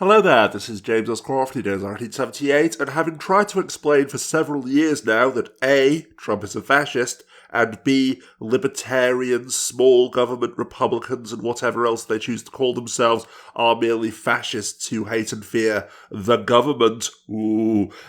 Hello there, this is James S. Crofty, known as 1978, and having tried to explain for several years now that A, Trump is a fascist, and B, libertarians, small government Republicans, and whatever else they choose to call themselves are merely fascists who hate and fear the government,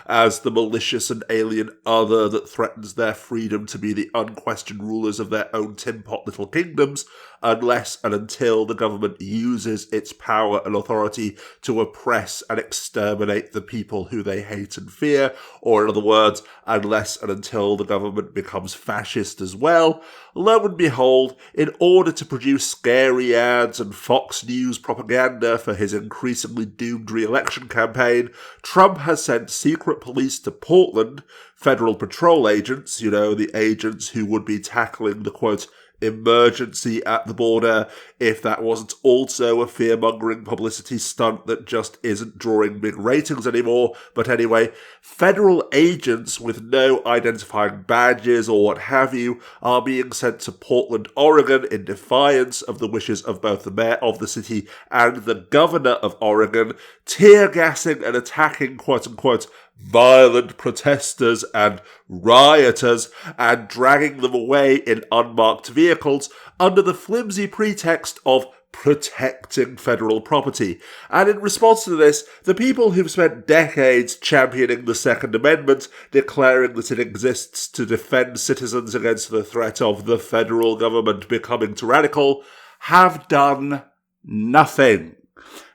as the malicious and alien other that threatens their freedom to be the unquestioned rulers of their own tin-pot little kingdoms, unless and until the government uses its power and authority to oppress and exterminate the people who they hate and fear, or in other words, unless and until the government becomes fascist as well. Lo and behold, in order to produce scary ads and Fox News propaganda for his increasingly doomed re-election campaign, Trump has sent secret police to Portland, federal patrol agents, the agents who would be tackling the, quote, emergency at the border, if that wasn't also a fear-mongering publicity stunt that just isn't drawing big ratings anymore. But anyway, federal agents with no identifying badges or what have you are being sent to Portland, Oregon in defiance of the wishes of both the mayor of the city and the governor of Oregon, tear-gassing and attacking quote-unquote violent protesters and rioters and dragging them away in unmarked vehicles under the flimsy pretext of protecting federal property. And in response to this, the people who've spent decades championing the Second Amendment, declaring that it exists to defend citizens against the threat of the federal government becoming tyrannical, have done nothing.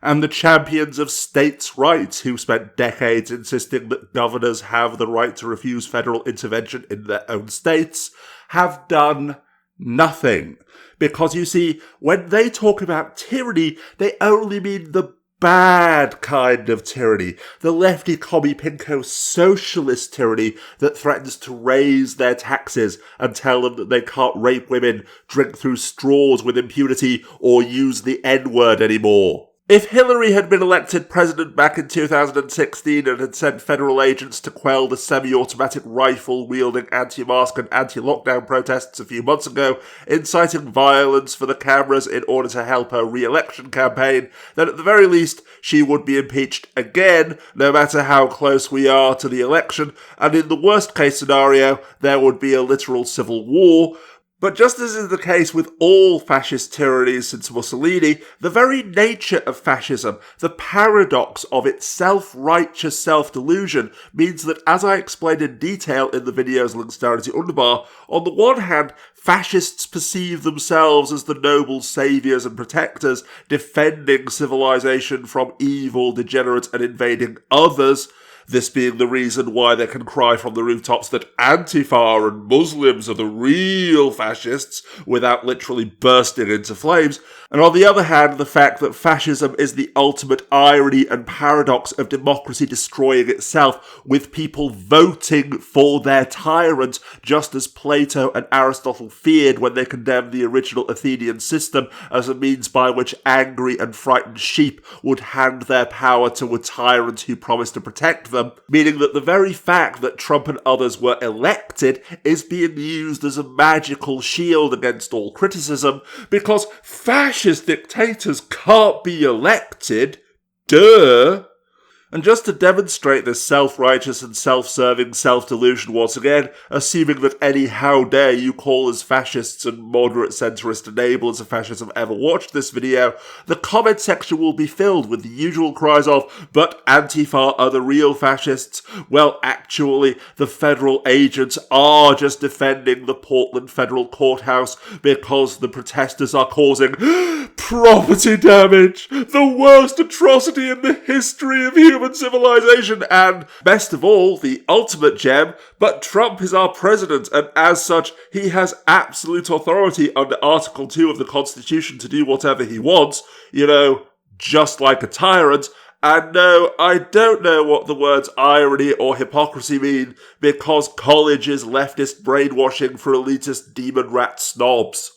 And the champions of states' rights, who spent decades insisting that governors have the right to refuse federal intervention in their own states, have done nothing. Because you see, when they talk about tyranny, they only mean the bad kind of tyranny, the lefty commie pinko socialist tyranny that threatens to raise their taxes and tell them that they can't rape women, drink through straws with impunity, or use the N-word anymore. If Hillary had been elected president back in 2016 and had sent federal agents to quell the semi-automatic rifle-wielding anti-mask and anti-lockdown protests a few months ago, inciting violence for the cameras in order to help her re-election campaign, then at the very least she would be impeached again, no matter how close we are to the election, and in the worst-case scenario, there would be a literal civil war. But just as is the case with all fascist tyrannies since Mussolini, the very nature of fascism, the paradox of its self-righteous self-delusion, means that, as I explained in detail in the video's links down to Underbar, on the one hand, fascists perceive themselves as the noble saviours and protectors, defending civilization from evil, degenerate and invading others, this being the reason why they can cry from the rooftops that Antifa and Muslims are the real fascists without literally bursting into flames. And on the other hand, the fact that fascism is the ultimate irony and paradox of democracy destroying itself, with people voting for their tyrant, just as Plato and Aristotle feared when they condemned the original Athenian system as a means by which angry and frightened sheep would hand their power to a tyrant who promised to protect them. Meaning that the very fact that Trump and others were elected is being used as a magical shield against all criticism, because fascist dictators can't be elected. Duh! And just to demonstrate this self-righteous and self-serving self-delusion once again, assuming that any how dare you call as fascists and moderate centrist enablers of fascism ever watched this video, the comment section will be filled with the usual cries of, but Antifa are the real fascists. Well, actually, the federal agents are just defending the Portland federal courthouse because the protesters are causing property damage, the worst atrocity in the history of human civilization, and, best of all, the ultimate gem, but Trump is our president, and as such, he has absolute authority under Article 2 of the Constitution to do whatever he wants, just like a tyrant. And no, I don't know what the words irony or hypocrisy mean, because college is leftist brainwashing for elitist demon rat snobs.